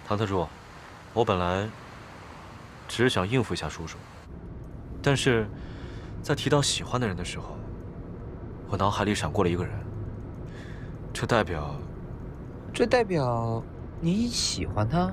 唐特助，我本来只是想应付一下叔叔，但是在提到喜欢的人的时候，我脑海里闪过了一个人。这代表你喜欢他？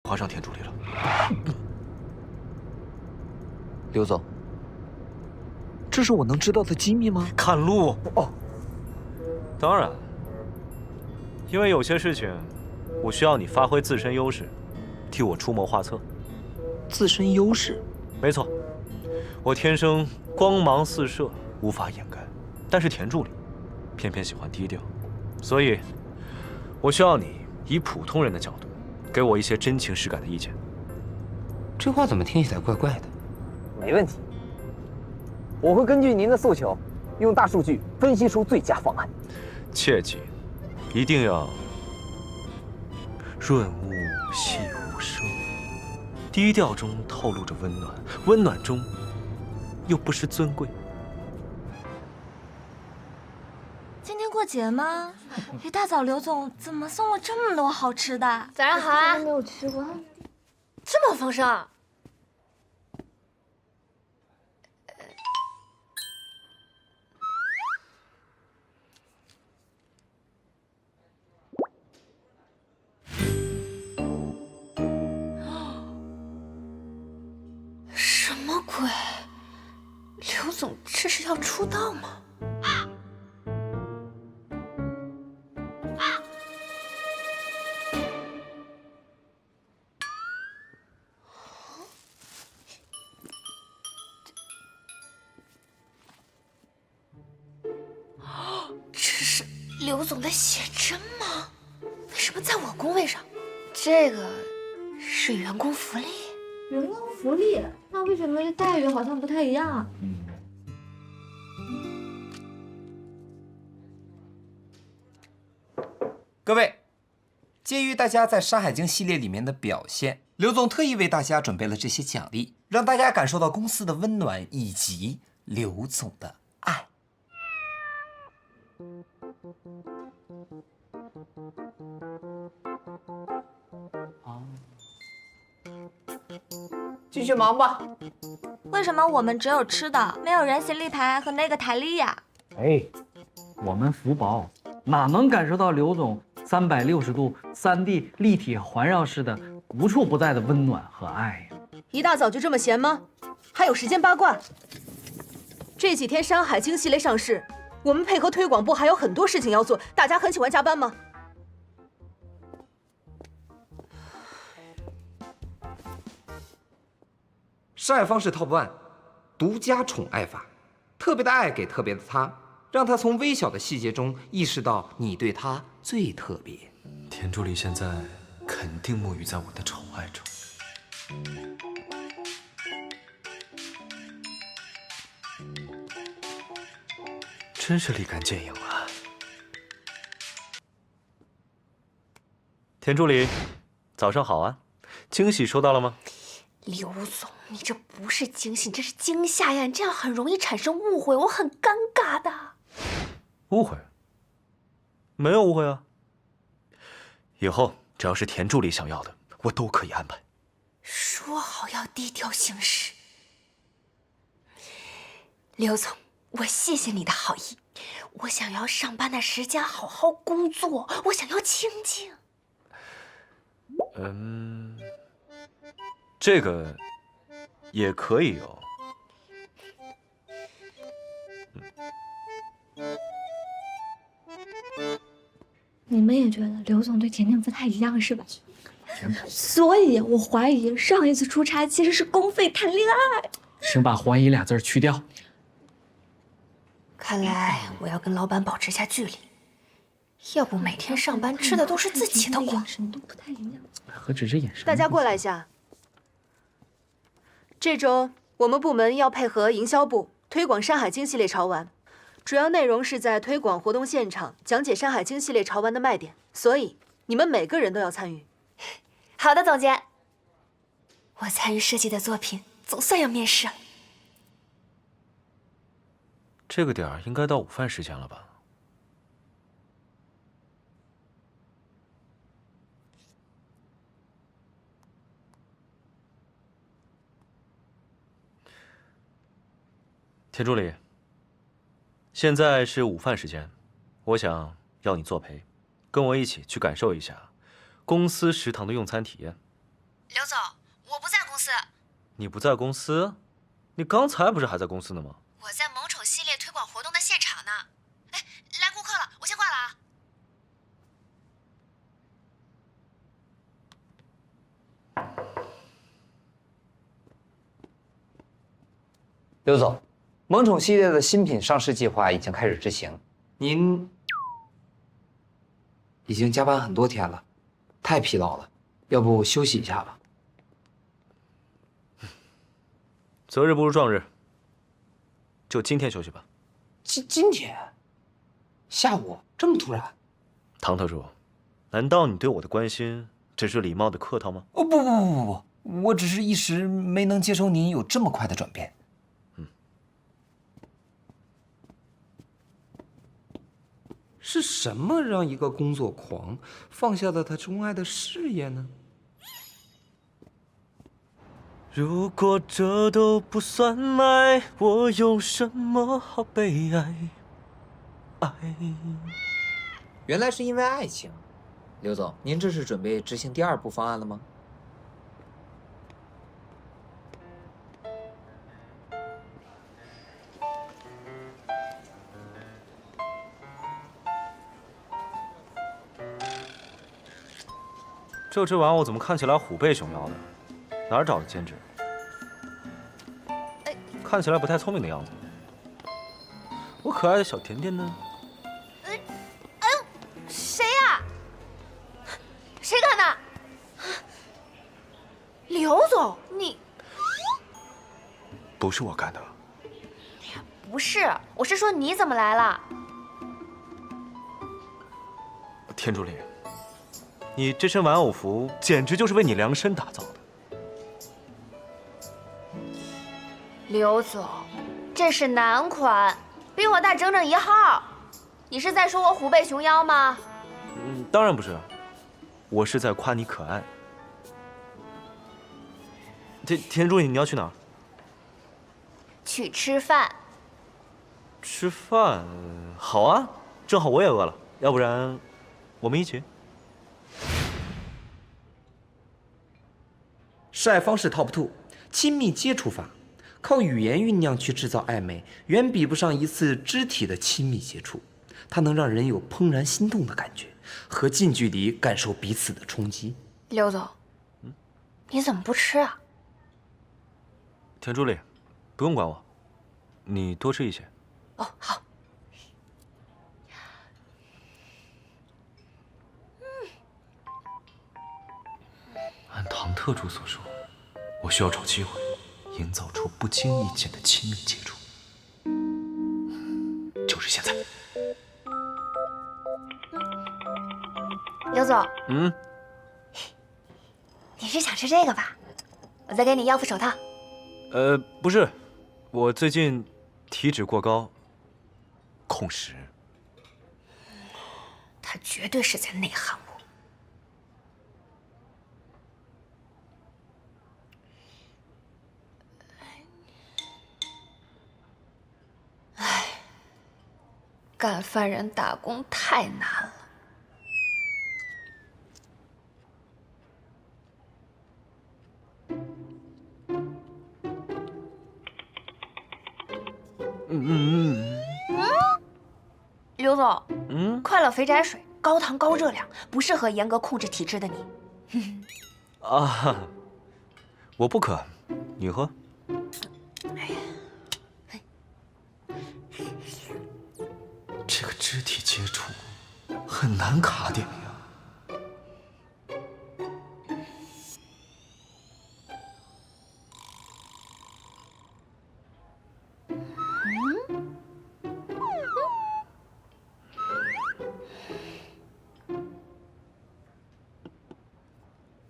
划上田助理了。刘总，这是我能知道的机密吗？看路哦，当然，因为有些事情，我需要你发挥自身优势，替我出谋划策。自身优势？没错，我天生光芒四射，无法掩盖。但是田助理偏偏喜欢低调，所以，我需要你以普通人的角度，给我一些真情实感的意见。这话怎么听起来怪怪的？没问题，我会根据您的诉求，用大数据分析出最佳方案。切记，一定要润物细无声，低调中透露着温暖，温暖中又不失尊贵。今天过节吗？一大早刘总怎么送了这么多好吃的？早上好啊！没有吃过，这么丰盛。什么鬼？刘总这是要出道吗？这是刘总的写真吗？为什么在我工位上？这个是员工福利。员工福利，那为什么这待遇好像不太一样？各位，鉴于大家在《山海经》系列里面的表现，刘总特意为大家准备了这些奖励，让大家感受到公司的温暖以及刘总的爱。继续忙吧。为什么我们只有吃的，没有人形立牌和那个台历呀？哎，我们福宝哪能感受到刘总360度3D 立体环绕式的无处不在的温暖和爱呀？一大早就这么闲吗？还有时间八卦？这几天《山海经》系列上市，我们配合推广部还有很多事情要做，大家很喜欢加班吗？山爱方式 Top One， 独家宠爱法，特别的爱给特别的他，让他从微小的细节中意识到你对他最特别。田助理现在肯定沐浴在我的宠爱中。真是立竿见影啊！田助理，早上好啊！惊喜收到了吗？刘总，你这不是惊喜，这是惊吓呀！你这样很容易产生误会，我很尴尬的。误会？没有误会啊。以后只要是田助理想要的，我都可以安排。说好要低调行事。刘总，我谢谢你的好意。我想要上班的时间好好工作，我想要清静。这个也可以哦。你们也觉得刘总对甜甜不太一样是吧？所以我怀疑上一次出差其实是公费谈恋爱。请把怀疑俩字去掉。看来我要跟老板保持下距离，要不每天上班吃的都是自己的瓜。何止是眼神？大家过来一下。这周我们部门要配合营销部推广《山海经》系列潮玩，主要内容是在推广活动现场讲解《山海经》系列潮玩的卖点，所以你们每个人都要参与。好的，总监。我参与设计的作品总算要面世了。这个点儿应该到午饭时间了吧？田助理，现在是午饭时间，我想要你作陪，跟我一起去感受一下公司食堂的用餐体验。刘总，我不在公司。你不在公司？你刚才不是还在公司呢吗？我在萌宠系列推广活动的现场呢。哎，来顾客了，我先挂了啊。刘总，萌宠系列的新品上市计划已经开始执行，您已经加班很多天了，太疲劳了，要不休息一下吧？择日不如撞日，就今天休息吧。今天下午这么突然？唐特助，难道你对我的关心只是礼貌的客套吗？哦不，我只是一时没能接受您有这么快的转变。是什么让一个工作狂放下了他钟爱的事业呢？如果这都不算爱，我有什么好悲哀？爱。原来是因为爱情。刘总，您这是准备执行第2步方案了吗？这只玩偶怎么看起来虎背熊腰的？哪儿找的兼职？看起来不太聪明的样子。我可爱的小甜甜呢？谁呀？谁干的？刘总，你不是我干的。不是，我是说你怎么来了？田助理，你这身玩偶服简直就是为你量身打造的。刘总，这是男款，比我大整整1号。你是在说我虎背熊腰吗？当然不是，我是在夸你可爱。田助理，你要去哪儿？去吃饭。吃饭？好啊，正好我也饿了，要不然我们一起。示爱方式 Top 2，亲密接触法，靠语言酝酿去制造暧昧，远比不上一次肢体的亲密接触。它能让人有怦然心动的感觉，和近距离感受彼此的冲击。刘总，你怎么不吃啊？田助理，不用管我，你多吃一些。哦，好。按唐特助所说，我需要找机会，营造出不经意间的亲密接触。就是现在。刘总，你是想吃这个吧？我再给你要副手套。不是，我最近体脂过高，控食。他绝对是在内涵我。唉，干饭人打工太难了。刘总，快乐肥宅水，高糖高热量，不适合严格控制体质的你。啊，我不渴，你喝。哎体接触很难卡点呀。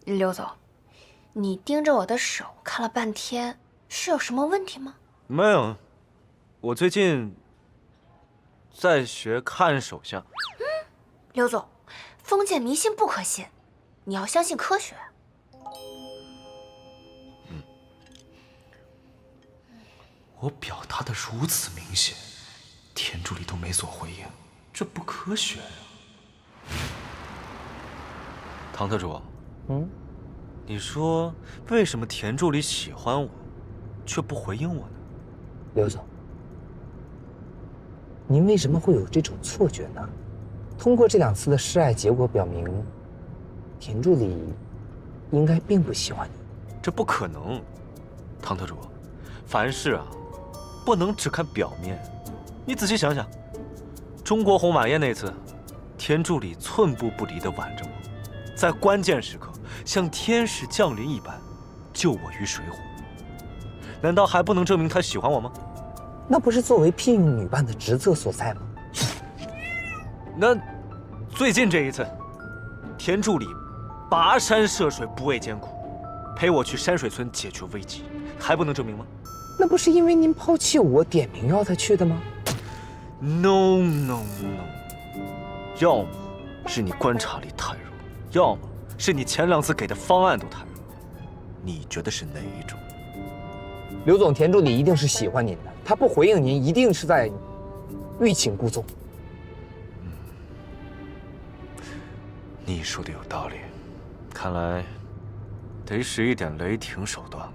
刘总，你盯着我的手看了半天，是有什么问题吗？没有，我最近在学看手相。刘总，封建迷信不可信，你要相信科学。我表达的如此明显，田助理都没所回应，这不科学呀。唐特助，你说为什么田助理喜欢我，却不回应我呢？刘总，您为什么会有这种错觉呢？通过这2次的示爱结果表明，田助理应该并不喜欢你。这不可能，唐特助，凡事啊，不能只看表面。你仔细想想，中国红晚宴那次，田助理寸步不离地挽着我，在关键时刻像天使降临一般救我于水火。难道还不能证明他喜欢我吗？那不是作为聘用女伴的职责所在吗？那最近这一次，田助理跋山涉水不畏艰苦，陪我去山水村解决危机，还不能证明吗？那不是因为您抛弃我点名要他去的吗 ？No， 要么是你观察力太弱，要么是你前2次给的方案都太弱。你觉得是哪一种？刘总，田助理一定是喜欢您的，他不回应您，一定是在欲擒故纵。你说的有道理，看来得使一点雷霆手段了。